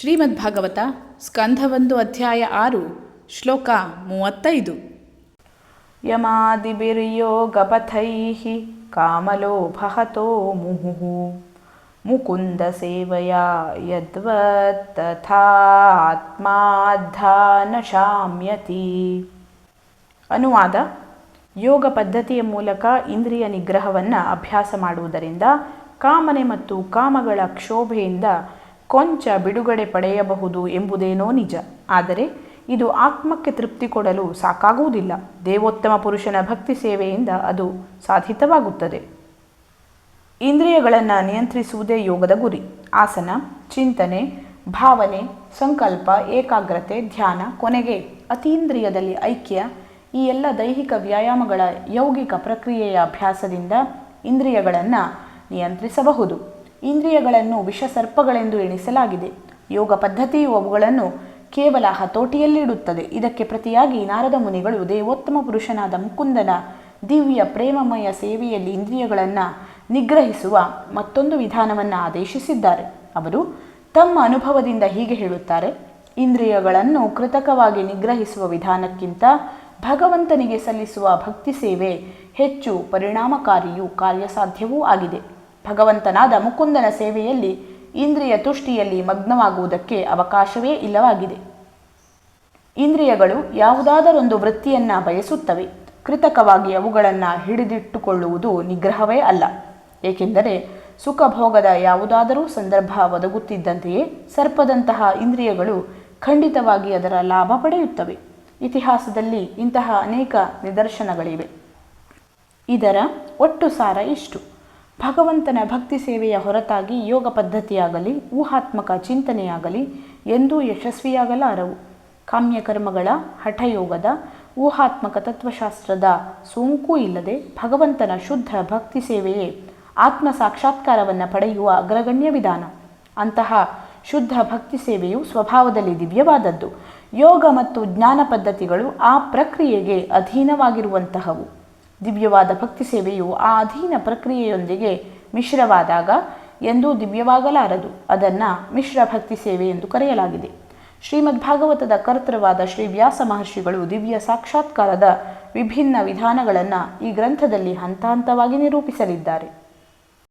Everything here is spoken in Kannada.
ಶ್ರೀಮದ್ಭಾಗವತ ಸ್ಕಂಧ 1 ಅಧ್ಯಾಯ 6 ಶ್ಲೋಕ 35. ಯಮಾದಿಭಿರ್ಯೋಗಪಥೈಃ ಕಾಮಲೋಭಹತೋ ಮುಹುಃ ಮುಕುಂದ ಸೇವಯಾ ಯದ್ವತ್ ತಥಾ ಆತ್ಮಾದ್ಧಾನ ಶಾಮ್ಯತಿ. ಅನುವಾದ: ಯೋಗ ಪದ್ಧತಿಯ ಮೂಲಕ ಇಂದ್ರಿಯ ನಿಗ್ರಹವನ್ನು ಅಭ್ಯಾಸ ಮಾಡುವುದರಿಂದ ಕಾಮನೆ ಮತ್ತು ಕಾಮಗಳ ಕ್ಷೋಭೆಯಿಂದ ಕೊಂಚ ಬಿಡುಗಡೆ ಪಡೆಯಬಹುದು ಎಂಬುದೇನೋ ನಿಜ. ಆದರೆ ಇದು ಆತ್ಮಕ್ಕೆ ತೃಪ್ತಿ ಕೊಡಲು ಸಾಕಾಗುವುದಿಲ್ಲ. ದೇವೋತ್ತಮ ಪುರುಷನ ಭಕ್ತಿ ಸೇವೆಯಿಂದ ಅದು ಸಾಧಿತವಾಗುತ್ತದೆ. ಇಂದ್ರಿಯಗಳನ್ನು ನಿಯಂತ್ರಿಸುವುದೇ ಯೋಗದ ಗುರಿ. ಆಸನ, ಚಿಂತನೆ, ಭಾವನೆ, ಸಂಕಲ್ಪ, ಏಕಾಗ್ರತೆ, ಧ್ಯಾನ, ಕೊನೆಗೆ ಅತೀಂದ್ರಿಯದಲ್ಲಿ ಐಕ್ಯ, ಈ ಎಲ್ಲ ದೈಹಿಕ ವ್ಯಾಯಾಮಗಳ ಯೌಗಿಕ ಪ್ರಕ್ರಿಯೆಯ ಅಭ್ಯಾಸದಿಂದ ಇಂದ್ರಿಯಗಳನ್ನು ನಿಯಂತ್ರಿಸಬಹುದು. ಇಂದ್ರಿಯಗಳನ್ನು ವಿಷಸರ್ಪಗಳೆಂದು ಎಣಿಸಲಾಗಿದೆ. ಯೋಗ ಪದ್ಧತಿಯು ಅವುಗಳನ್ನು ಕೇವಲ ಹತೋಟಿಯಲ್ಲಿಡುತ್ತದೆ. ಇದಕ್ಕೆ ಪ್ರತಿಯಾಗಿ ನಾರದ ಮುನಿಗಳು ದೇವೋತ್ತಮ ಪುರುಷನಾದ ಮುಕುಂದನ ದಿವ್ಯ ಪ್ರೇಮಮಯ ಸೇವೆಯಲ್ಲಿ ಇಂದ್ರಿಯಗಳನ್ನು ನಿಗ್ರಹಿಸುವ ಮತ್ತೊಂದು ವಿಧಾನವನ್ನು ಆದೇಶಿಸಿದ್ದಾರೆ. ಅವರು ತಮ್ಮ ಅನುಭವದಿಂದ ಹೀಗೆ ಹೇಳುತ್ತಾರೆ: ಇಂದ್ರಿಯಗಳನ್ನು ಕೃತಕವಾಗಿ ನಿಗ್ರಹಿಸುವ ವಿಧಾನಕ್ಕಿಂತ ಭಗವಂತನಿಗೆ ಸಲ್ಲಿಸುವ ಭಕ್ತಿ ಸೇವೆ ಹೆಚ್ಚು ಪರಿಣಾಮಕಾರಿಯೂ ಕಾರ್ಯಸಾಧ್ಯವೂ ಆಗಿದೆ. ಭಗವಂತನಾದ ಮುಕುಂದನ ಸೇವೆಯಲ್ಲಿ ಇಂದ್ರಿಯ ತುಷ್ಟಿಯಲ್ಲಿ ಮಗ್ನವಾಗುವುದಕ್ಕೆ ಅವಕಾಶವೇ ಇಲ್ಲವಾಗಿದೆ. ಇಂದ್ರಿಯಗಳು ಯಾವುದಾದರೊಂದು ವೃತ್ತಿಯನ್ನು ಬಯಸುತ್ತವೆ. ಕೃತಕವಾಗಿ ಅವುಗಳನ್ನು ಹಿಡಿದಿಟ್ಟುಕೊಳ್ಳುವುದು ನಿಗ್ರಹವೇ ಅಲ್ಲ. ಏಕೆಂದರೆ ಸುಖಭೋಗದ ಯಾವುದಾದರೂ ಸಂದರ್ಭ ಒದಗುತ್ತಿದ್ದಂತೆಯೇ ಸರ್ಪದಂತಹ ಇಂದ್ರಿಯಗಳು ಖಂಡಿತವಾಗಿ ಅದರ ಲಾಭ ಪಡೆಯುತ್ತವೆ. ಇತಿಹಾಸದಲ್ಲಿ ಇಂತಹ ಅನೇಕ ನಿದರ್ಶನಗಳಿವೆ. ಇದರ ಒಟ್ಟು ಸಾರ ಇಷ್ಟು: ಭಗವಂತನ ಭಕ್ತಿ ಸೇವೆಯ ಹೊರತಾಗಿ ಯೋಗ ಪದ್ಧತಿಯಾಗಲಿ ಊಹಾತ್ಮಕ ಚಿಂತನೆಯಾಗಲಿ ಎಂದೂ ಯಶಸ್ವಿಯಾಗಲಾರವು. ಕಾಮ್ಯಕರ್ಮಗಳ, ಹಠಯೋಗದ, ಊಹಾತ್ಮಕ ತತ್ವಶಾಸ್ತ್ರದ ಸೋಂಕೂ ಇಲ್ಲದೆ ಭಗವಂತನ ಶುದ್ಧ ಭಕ್ತಿ ಸೇವೆಯೇ ಆತ್ಮ ಸಾಕ್ಷಾತ್ಕಾರವನ್ನು ಪಡೆಯುವ ಅಗ್ರಗಣ್ಯ ವಿಧಾನ. ಅಂತಹ ಶುದ್ಧ ಭಕ್ತಿ ಸೇವೆಯು ಸ್ವಭಾವದಲ್ಲಿ ದಿವ್ಯವಾದದ್ದು. ಯೋಗ ಮತ್ತು ಜ್ಞಾನ ಪದ್ಧತಿಗಳು ಆ ಪ್ರಕ್ರಿಯೆಗೆ ಅಧೀನವಾಗಿರುವಂತಹವು. ದಿವ್ಯವಾದ ಭಕ್ತಿ ಸೇವೆಯು ಆ ಅಧೀನ ಪ್ರಕ್ರಿಯೆಯೊಂದಿಗೆ ಮಿಶ್ರವಾದಾಗ ಎಂದೂ ದಿವ್ಯವಾಗಲಾರದು. ಅದನ್ನು ಮಿಶ್ರ ಭಕ್ತಿ ಸೇವೆ ಎಂದು ಕರೆಯಲಾಗಿದೆ. ಶ್ರೀಮದ್ಭಾಗವತದ ಕರ್ತೃವಾದ ಶ್ರೀ ವ್ಯಾಸ ಮಹರ್ಷಿಗಳು ದಿವ್ಯ ಸಾಕ್ಷಾತ್ಕಾರದ ವಿಭಿನ್ನ ವಿಧಾನಗಳನ್ನು ಈ ಗ್ರಂಥದಲ್ಲಿ ಹಂತ ಹಂತವಾಗಿ ನಿರೂಪಿಸಲಿದ್ದಾರೆ.